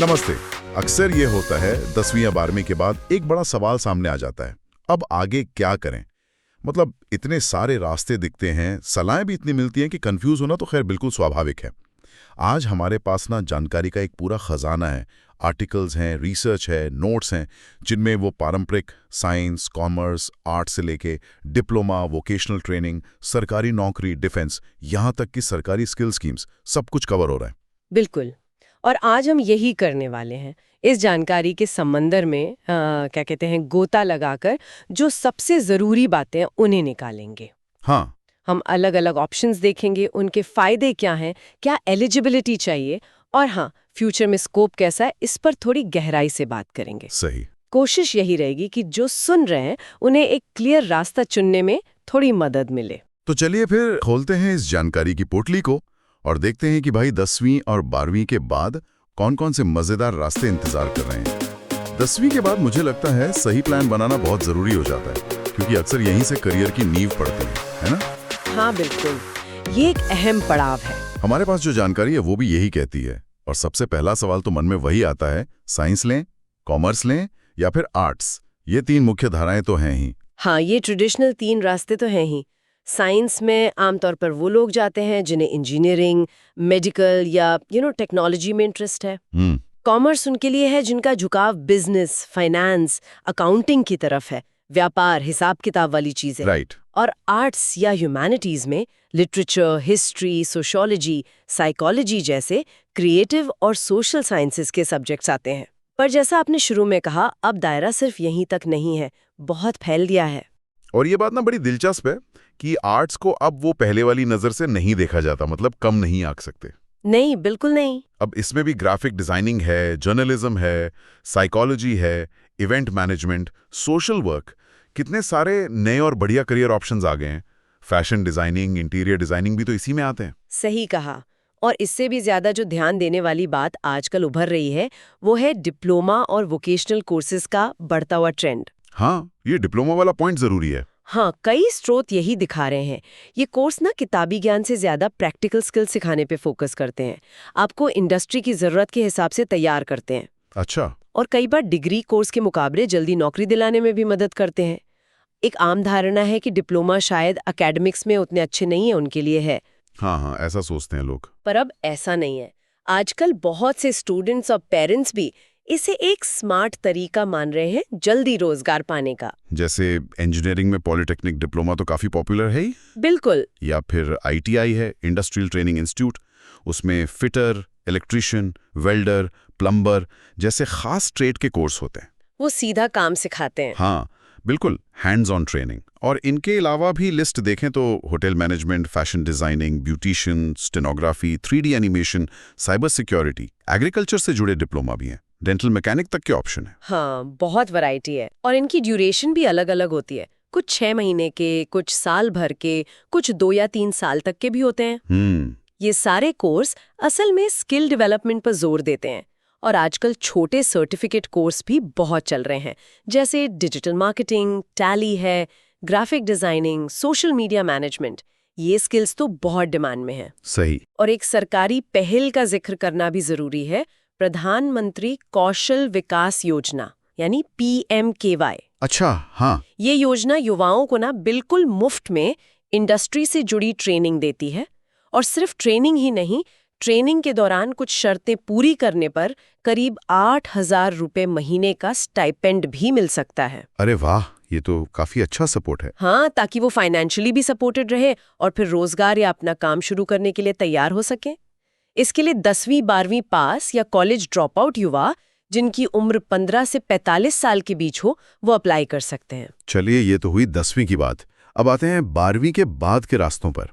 नमस्ते। अक्सर ये होता है 10वीं या 12वीं के बाद एक बड़ा सवाल सामने आ जाता है, अब आगे क्या करें। मतलब इतने सारे रास्ते दिखते हैं, सलाहें भी इतनी मिलती हैं कि कंफ्यूज होना तो खैर बिल्कुल स्वाभाविक है। आज हमारे पास ना जानकारी का एक पूरा खजाना है। आर्टिकल्स हैं, रिसर्च है, नोट्स हैं, जिनमें वो पारंपरिक साइंस, कॉमर्स, आर्ट से लेके डिप्लोमा, वोकेशनल ट्रेनिंग, सरकारी नौकरी, डिफेंस, यहाँ तक कि सरकारी स्किल स्कीम्स, सब कुछ कवर हो रहा है। बिल्कुल। और आज हम यही करने वाले हैं। इस जानकारी के समंदर में क्या कहते हैं, गोता लगाकर जो सबसे ज़रूरी बातें हैं उन्हें निकालेंगे। हाँ। हम अलग अलग ऑप्शंस देखेंगे, उनके फ़ायदे क्या हैं, क्या एलिजिबिलिटी चाहिए, और हाँ, फ्यूचर में स्कोप कैसा है, इस पर थोड़ी गहराई से बात करेंगे। सही। कोशिश यही रहेगी कि जो सुन रहे हैं उन्हें एक क्लियर रास्ता चुनने में थोड़ी मदद मिले। तो चलिए फिर खोलते हैं इस जानकारी की पोटली को और देखते हैं कि भाई 10वीं और 12वीं के बाद कौन कौन से मजेदार रास्ते इंतजार कर रहे हैं। 10वीं के बाद मुझे लगता है सही प्लान बनाना बहुत जरूरी हो जाता है, क्योंकि अक्सर यहीं से करियर की नींव पड़ती है ना? हाँ बिल्कुल, ये एक अहम पड़ाव है। हमारे पास जो जानकारी है वो भी यही कहती है। और सबसे पहला सवाल तो मन में वही आता है, साइंस लें, कॉमर्स लें या फिर आर्ट्स। ये तीन मुख्य धाराएं तो हैं ही। हाँ, ये ट्रेडिशनल तीन रास्ते तो हैं ही। साइंस में आमतौर पर वो लोग जाते हैं जिन्हें इंजीनियरिंग, मेडिकल या टेक्नोलॉजी में इंटरेस्ट है। कॉमर्स उनके लिए है जिनका झुकाव बिजनेस, फाइनेंस, अकाउंटिंग की तरफ है, व्यापार, हिसाब किताब वाली चीजें। राइट। और आर्ट्स या ह्यूमैनिटीज में लिटरेचर, हिस्ट्री, सोशियोलॉजी, साइकोलॉजी जैसे क्रिएटिव और सोशल साइंसेस के सब्जेक्ट्स आते हैं। पर जैसा आपने शुरू में कहा, अब दायरा सिर्फ यहीं तक नहीं है, बहुत फैल गया है। और ये बात ना बड़ी दिलचस्प है कि आर्ट्स को अब वो पहले वाली नजर से नहीं देखा जाता, मतलब कम नहीं आंक सकते। नहीं, बिल्कुल नहीं। अब इसमें भी ग्राफिक डिजाइनिंग है, जर्नलिज्म है, साइकोलॉजी है, इवेंट मैनेजमेंट, सोशल वर्क, कितने सारे नए और बढ़िया करियर ऑप्शंस आ गए हैं। फैशन डिजाइनिंग, इंटीरियर डिजाइनिंग भी तो इसी में आते हैं। सही कहा। और इससे भी ज्यादा जो ध्यान देने वाली बात आजकल उभर रही है, वो है डिप्लोमा और वोकेशनल कोर्सेज का बढ़ता हुआ ट्रेंड। हाँ, ये डिप्लोमा वाला पॉइंट जरूरी है। हाँ, कई स्रोत यही दिखा रहे हैं। ये कोर्स ना किताबी ज्ञान से ज्यादा प्रैक्टिकल स्किल सिखाने पे फोकस करते हैं, आपको इंडस्ट्री की जरूरत के हिसाब से तैयार करते हैं। अच्छा। और कई बार डिग्री कोर्स के मुकाबले जल्दी नौकरी दिलाने में भी मदद करते हैं। एक आम धारणा है कि डिप्लोमा शायद एकेडमिक्स में उतने अच्छे नहीं है, उनके लिए है। हाँ, ऐसा सोचते हैं लोग। पर अब ऐसा नहीं है। आजकल बहुत से स्टूडेंट्स और पेरेंट्स भी इसे एक स्मार्ट तरीका मान रहे हैं जल्दी रोजगार पाने का। जैसे इंजीनियरिंग में पॉलिटेक्निक डिप्लोमा तो काफी पॉपुलर है ही। बिल्कुल। या फिर ITI है, इंडस्ट्रियल ट्रेनिंग इंस्टीट्यूट, उसमें फिटर, इलेक्ट्रिशियन, वेल्डर, प्लम्बर जैसे खास ट्रेड के कोर्स होते हैं। वो सीधा काम सिखाते हैं। हाँ बिल्कुल, हैंड्स ऑन ट्रेनिंग। और इनके अलावा भी लिस्ट देखें तो hotel management, fashion designing, beautician, stenography, 3D animation, cyber security, agriculture से जुड़े डिप्लोमा भी हैं, डेंटल मैकेनिक तक के ऑप्शन है। हाँ, बहुत वैरायटी है। और इनकी ड्यूरेशन भी अलग अलग होती है, कुछ 6 महीने के, कुछ साल भर के, कुछ 2 या 3 साल तक के भी होते हैं। ये सारे कोर्स असल में स्किल डेवलपमेंट पर जोर देते हैं। और आजकल छोटे सर्टिफिकेट कोर्स भी बहुत चल रहे हैं, जैसे डिजिटल मार्केटिंग, टैली है, graphic designing, social media management. ये स्किल्स तो बहुत डिमांड में हैं। सही। और एक सरकारी पहल का जिक्र करना भी जरूरी है, प्रधानमंत्री कौशल विकास योजना यानी PMKY। अच्छा। हाँ। ये योजना युवाओं को ना बिल्कुल मुफ्त में इंडस्ट्री से जुड़ी ट्रेनिंग देती है। और सिर्फ ट्रेनिंग ही नहीं, ट्रेनिंग के दौरान कुछ शर्तें पूरी करने पर करीब 8,000 रुपए महीने का स्टाइपेंड भी मिल सकता है। अरे वाह, ये तो काफी अच्छा सपोर्ट है। हाँ, ताकि वो फाइनेंशियली भी सपोर्टेड रहे और फिर रोजगार या अपना काम शुरू करने के लिए तैयार हो सके। इसके लिए 10वीं 12वीं पास या कॉलेज ड्रॉप आउट युवा जिनकी उम्र 15 से 45 साल के बीच हो, वो अप्लाई कर सकते हैं। चलिए, ये तो हुई 10वीं की बात। अब आते हैं 12वीं के बाद के रास्तों पर।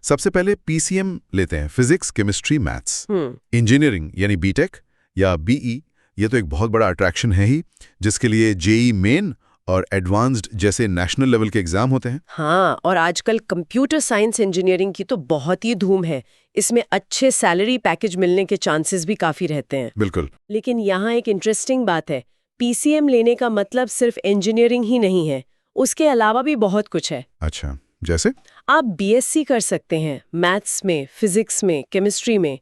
सबसे पहले PCM लेते हैं, फिजिक्स, केमिस्ट्री, मैथ्स। इंजीनियरिंग यानी BTech या BE, ये तो एक बहुत बड़ा अट्रैक्शन है ही, जिसके लिए JEE मेन और एडवांस्ड जैसे नेशनल लेवल के एग्जाम होते हैं। हाँ, और आजकल कंप्यूटर साइंस इंजीनियरिंग की तो बहुत ही धूम है। इसमें अच्छे सैलरी पैकेज मिलने के चांसेस भी काफी रहते हैं। बिल्कुल। लेकिन यहाँ एक इंटरेस्टिंग बात है, PCM लेने का मतलब सिर्फ इंजीनियरिंग ही नहीं है, उसके अलावा भी बहुत कुछ है। अच्छा, जैसे? आप BSc कर सकते हैं मैथ्स में, फिजिक्स में, केमिस्ट्री में।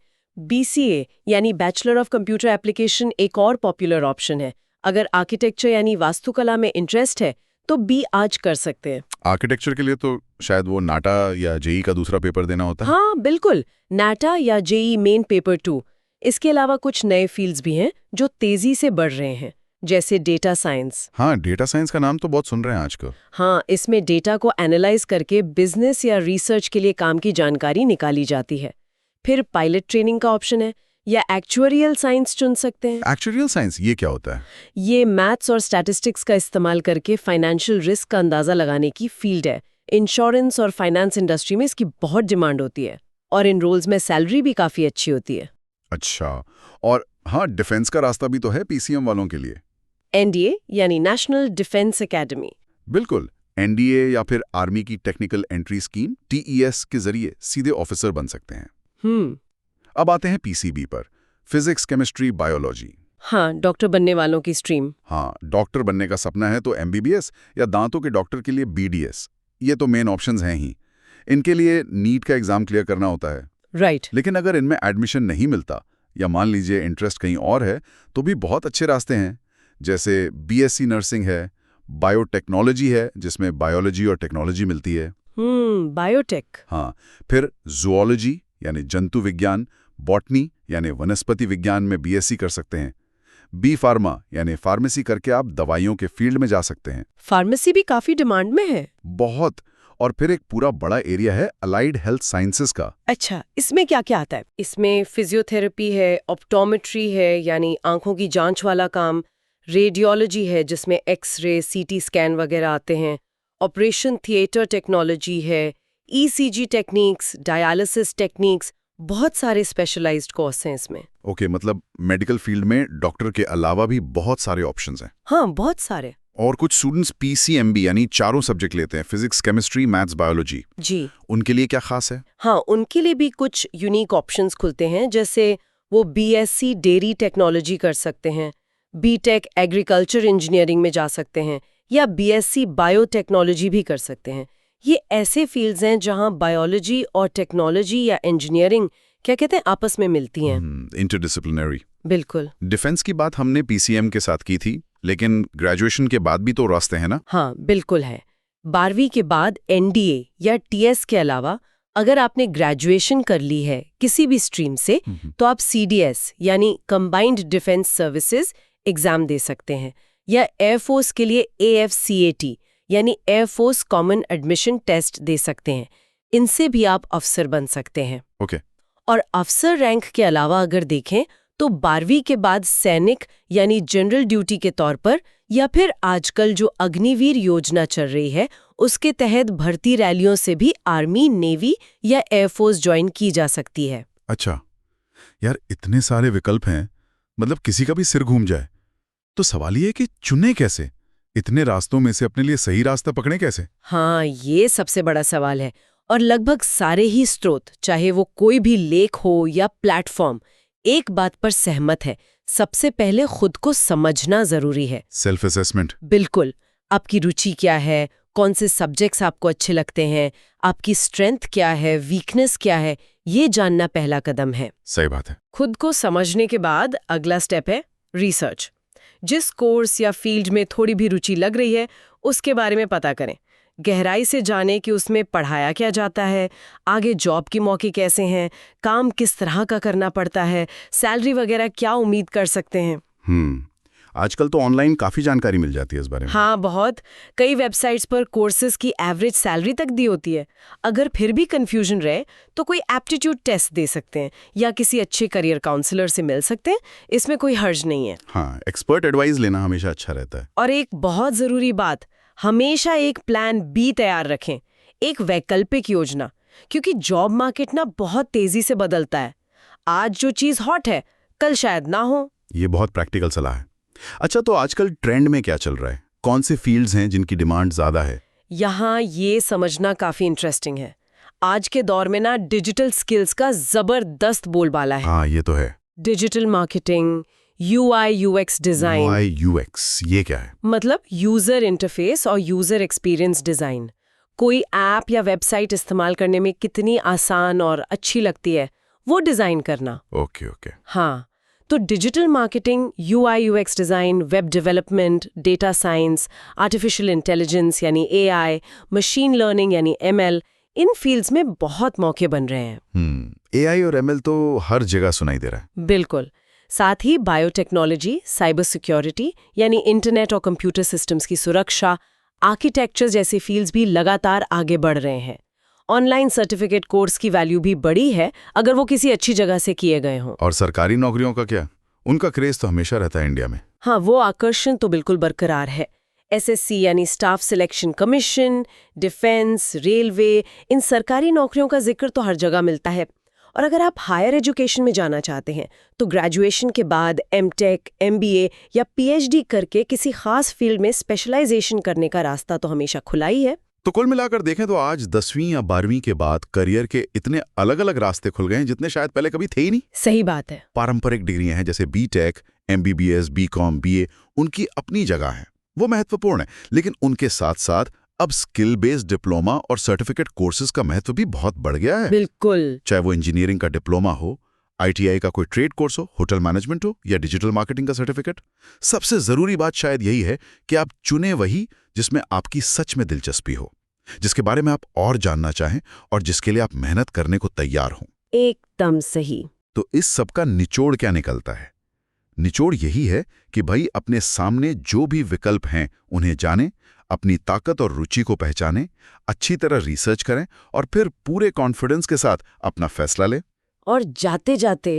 BCA यानी बैचलर ऑफ कंप्यूटर एप्लीकेशन एक और पॉपुलर ऑप्शन है। अगर आर्किटेक्चर यानी वास्तुकला में इंटरेस्ट है तो B आज कर सकते हैं। आर्किटेक्चर के लिए तो शायद वो नाटा या जेई का दूसरा पेपर देना होता है। हाँ बिल्कुल, नाटा या JEE मेन पेपर 2। इसके अलावा कुछ नए फील्ड्स भी हैं जो तेजी से बढ़ रहे हैं, जैसे डेटा साइंस। हाँ, डेटा साइंस का नाम तो बहुत सुन रहे हैं आजकल। हाँ, इसमें डेटा को एनालाइज करके बिजनेस या रिसर्च के लिए काम की जानकारी निकाली जाती है। फिर पायलट ट्रेनिंग का ऑप्शन है, या एक्चुअरियल साइंस चुन सकते हैं। एक्चुअरियल साइंस ये क्या होता है? ये मैथ्स और स्टैटिस्टिक्स का इस्तेमाल करके फाइनेंशियल रिस्क का अंदाजा लगाने की फील्ड है। इंश्योरेंस और फाइनेंस इंडस्ट्री में इसकी बहुत डिमांड होती है और इन रोल्स में सैलरी भी काफी अच्छी होती है। अच्छा, और हाँ, डिफेंस का रास्ता भी तो है पीसीएम वालों के लिए। NDA यानी नेशनल डिफेंस एकेडमी। बिल्कुल, NDA या फिर आर्मी की टेक्निकल एंट्री स्कीम TES के जरिए सीधे ऑफिसर बन सकते हैं। अब आते हैं PCB पर, फिजिक्स, केमिस्ट्री, बायोलॉजी। हाँ, डॉक्टर बनने वालों की स्ट्रीम। हाँ, डॉक्टर बनने का सपना है तो MBBS या दांतों के डॉक्टर के लिए BDS, ये तो मेन ऑप्शंस हैं ही। इनके लिए नीट का एग्जाम क्लियर करना होता है। राइट। लेकिन अगर इनमें एडमिशन नहीं मिलता या मान लीजिए इंटरेस्ट कहीं और है तो भी बहुत अच्छे रास्ते हैं, जैसे BSc नर्सिंग है, बायोटेक्नोलॉजी है जिसमें बायोलॉजी और टेक्नोलॉजी मिलती है। बायोटेक। हाँ, फिर जूलॉजी यानी जंतु विज्ञान, बॉटनी यानी वनस्पति विज्ञान में BSc कर सकते हैं। B फार्मा यानी फार्मेसी करके आप दवाइयों के फील्ड में जा सकते हैं। फार्मेसी भी काफी डिमांड में है। बहुत। और फिर एक पूरा बड़ा एरिया है अलाइड हेल्थ साइंसेस का। अच्छा, इसमें क्या क्या आता है? इसमें फिजियोथेरेपी है, ऑप्टोमेट्री है यानी आंखों की जांच वाला काम, रेडियोलॉजी है जिसमें एक्सरे, CT स्कैन वगैरह आते हैं, ऑपरेशन थिएटर टेक्नोलॉजी है, ECG टेक्निक्स, डायलिसिस टेक्निक्स, बहुत सारे स्पेशलाइज्ड कोर्स हैं इसमें। ओके, मतलब मेडिकल फील्ड में डॉक्टर के अलावा भी बहुत सारे ऑप्शंस हैं। हाँ, बहुत सारे। और कुछ स्टूडेंट्स PCMB यानी चारों सब्जेक्ट लेते हैं, फिजिक्स, केमिस्ट्री, मैथ्स, बायोलॉजी। जी। उनके लिए क्या खास है? हाँ, उनके लिए भी कुछ यूनिक ऑप्शंस खुलते हैं, जैसे वो BSc डेयरी टेक्नोलॉजी कर सकते हैं, BTech एग्रीकल्चर इंजीनियरिंग में जा सकते हैं, या BSc बायोटेक्नोलॉजी भी कर सकते हैं। ये ऐसे फील्ड्स हैं जहां बायोलॉजी और टेक्नोलॉजी या इंजीनियरिंग क्या कहते हैं आपस में मिलती हैं। इंटरडिसिप्लिनरी। बिल्कुल। डिफेंस की बात हमने PCM के साथ की थी, लेकिन ग्रेजुएशन के बाद भी तो रास्ते हैं ना? हाँ, बिल्कुल है। 12वीं के बाद NDA या TS के अलावा अगर आपने ग्रेजुएशन कर ली है किसी भी स्ट्रीम से, तो आप CDS यानी कंबाइंड डिफेंस सर्विसेज एग्जाम दे सकते हैं, या एयरफोर्स के लिए AFCAT यानी एयरफोर्स कॉमन एडमिशन टेस्ट दे सकते हैं। इनसे भी आप अफसर बन सकते हैं। ओके। और अफसर रैंक के अलावा अगर देखें तो 12वीं के बाद सैनिक यानी जनरल ड्यूटी के तौर पर, या फिर आजकल जो अग्निवीर योजना चल रही है उसके तहत भर्ती रैलियों से भी आर्मी, नेवी या एयरफोर्स ज्वाइन की जा सकती है। अच्छा यार, इतने सारे विकल्प हैं, मतलब किसी का भी सिर घूम जाए। तो सवाल ये है कि चुने कैसे? इतने रास्तों में से अपने लिए सही रास्ता पकड़े कैसे? हाँ, ये सबसे बड़ा सवाल है। और लगभग सारे ही स्रोत, चाहे वो कोई भी लेख हो या प्लेटफॉर्म, एक बात पर सहमत है, सबसे पहले खुद को समझना जरूरी है। Self assessment. बिल्कुल। आपकी रुचि क्या है, कौन से सब्जेक्ट्स आपको अच्छे लगते हैं, आपकी स्ट्रेंथ क्या है, वीकनेस क्या है, ये जानना पहला कदम है। सही बात है। खुद को समझने के बाद अगला स्टेप है रिसर्च। जिस कोर्स या फील्ड में थोड़ी भी रुचि लग रही है उसके बारे में पता करें, गहराई से जाने कि उसमें पढ़ाया क्या जाता है, आगे जॉब के मौके कैसे हैं, काम किस तरह का करना पड़ता है, सैलरी वगैरह क्या उम्मीद कर सकते हैं। आजकल तो ऑनलाइन काफी जानकारी मिल जाती है इस बारे में। हाँ, बहुत। कई वेबसाइट्स पर कोर्सेज की एवरेज सैलरी तक दी होती है। अगर फिर भी कंफ्यूजन रहे तो कोई एप्टीट्यूड टेस्ट दे सकते हैं या किसी अच्छे करियर काउंसलर से मिल सकते हैं, इसमें कोई हर्ज नहीं है। हाँ, एक्सपर्ट एडवाइस लेना हमेशा अच्छा रहता है। और एक बहुत जरूरी बात, हमेशा एक प्लान B तैयार रखें, एक वैकल्पिक योजना, क्योंकि जॉब मार्केट ना बहुत तेजी से बदलता है। आज जो चीज हॉट है कल शायद ना हो। ये बहुत प्रैक्टिकल सलाह है। अच्छा, तो आजकल ट्रेंड में क्या चल रहा है? कौन से फील्ड्स हैं जिनकी डिमांड ज्यादा है? यहाँ ये समझना काफी इंटरेस्टिंग है। आज के दौर में ना डिजिटल स्किल्स का जबरदस्त बोलबाला है। हाँ, ये तो है। Digital marketing, UI UX design. UI UX ये क्या है? मतलब यूजर इंटरफेस और यूजर एक्सपीरियंस डिजाइन। कोई ऐप या वेबसाइट इस्तेमाल करने में कितनी आसान और अच्छी लगती है, वो डिजाइन करना। Okay okay. हाँ, तो digital marketing, UI UX design, web development, data science, artificial intelligence यानी AI, मशीन लर्निंग यानी ML, इन फील्ड्स में बहुत मौके बन रहे हैं। AI और ML तो हर जगह सुनाई दे रहा है। बिल्कुल। साथ ही बायोटेक्नोलॉजी, साइबर सिक्योरिटी यानी इंटरनेट और कंप्यूटर सिस्टम्स की सुरक्षा, आर्किटेक्चर जैसे फील्ड्स भी लगातार आगे बढ़ रहे हैं। ऑनलाइन सर्टिफिकेट कोर्स की वैल्यू भी बड़ी है अगर वो किसी अच्छी जगह से किए गए हों। और सरकारी नौकरियों का क्या? उनका क्रेज तो हमेशा रहता है इंडिया में। हाँ, वो आकर्षण तो बिल्कुल बरकरार है। SSC यानी staff selection commission, defence, railway, इन सरकारी नौकरियों का जिक्र तो हर जगह मिलता है। और अगर आप हायर एजुकेशन में जाना चाहते हैं तो ग्रेजुएशन के बाद MTech, MBA या PhD करके किसी खास फील्ड में स्पेशलाइजेशन करने का रास्ता तो हमेशा खुला ही है। तो कुल मिलाकर देखें तो आज 10वीं या 12वीं के बाद करियर के इतने अलग अलग रास्ते खुल गए हैं जितने शायद पहले कभी थे ही नहीं। सही बात है। पारंपरिक डिग्रियां हैं जैसे BTech, MBBS, BCom, BA, उनकी अपनी जगह है, वो महत्वपूर्ण है। लेकिन उनके साथ साथ अब स्किल बेस्ड डिप्लोमा और सर्टिफिकेट कोर्सेज का महत्व भी बहुत बढ़ गया है। बिल्कुल। चाहे वो इंजीनियरिंग का डिप्लोमा हो, ITI का कोई ट्रेड कोर्स हो, होटल मैनेजमेंट हो या डिजिटल मार्केटिंग का सर्टिफिकेट। सबसे जरूरी बात शायद यही है कि आप चुने वही जिसमें आपकी सच में दिलचस्पी हो, जिसके बारे में आप और जानना चाहें और जिसके लिए आप मेहनत करने को तैयार हों। एकदम सही। तो इस सब का निचोड़ क्या निकलता है? निचोड़ यही है कि भाई अपने सामने जो भी विकल्प हैं उन्हें जानें, अपनी ताकत और रुचि को पहचानें, अच्छी तरह रिसर्च करें और फिर पूरे कॉन्फिडेंस के साथ अपना फैसला लें। और जाते जाते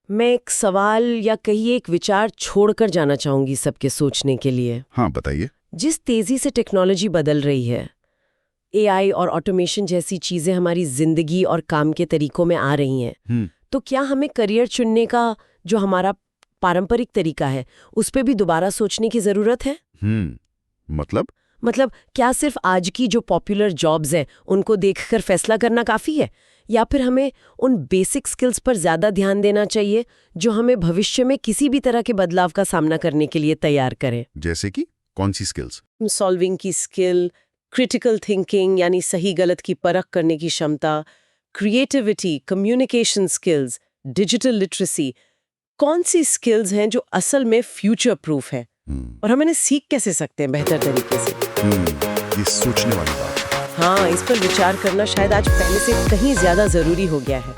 मैं एक सवाल या कहिए एक विचार छोड़कर जाना चाहूंगी सबके सोचने के लिए। हाँ, बताइए। जिस तेजी से टेक्नोलॉजी बदल रही है, AI और ऑटोमेशन जैसी चीजें हमारी जिंदगी और काम के तरीकों में आ रही हैं, तो क्या हमें करियर चुनने का जो हमारा पारंपरिक तरीका है उस पे भी दोबारा सोचने की जरूरत है? मतलब क्या सिर्फ आज की जो पॉपुलर जॉब्स हैं उनको देखकर फैसला करना काफी है, या फिर हमें उन बेसिक स्किल्स पर ज्यादा ध्यान देना चाहिए जो हमें भविष्य में किसी भी तरह के बदलाव का सामना करने के लिए तैयार करें? जैसे कि कौन सी स्किल्स? सॉल्विंग की स्किल, क्रिटिकल थिंकिंग यानी सही गलत की परख करने की क्षमता, creativity, communication skills, digital literacy, कौन सी स्किल्स हैं जो असल में फ्यूचर प्रूफ है और हम इन्हें सीख कैसे सकते हैं बेहतर तरीके से? ये सोचने वाली बात है। हाँ, इस पर विचार करना शायद आज पहले से कहीं ज्यादा जरूरी हो गया है।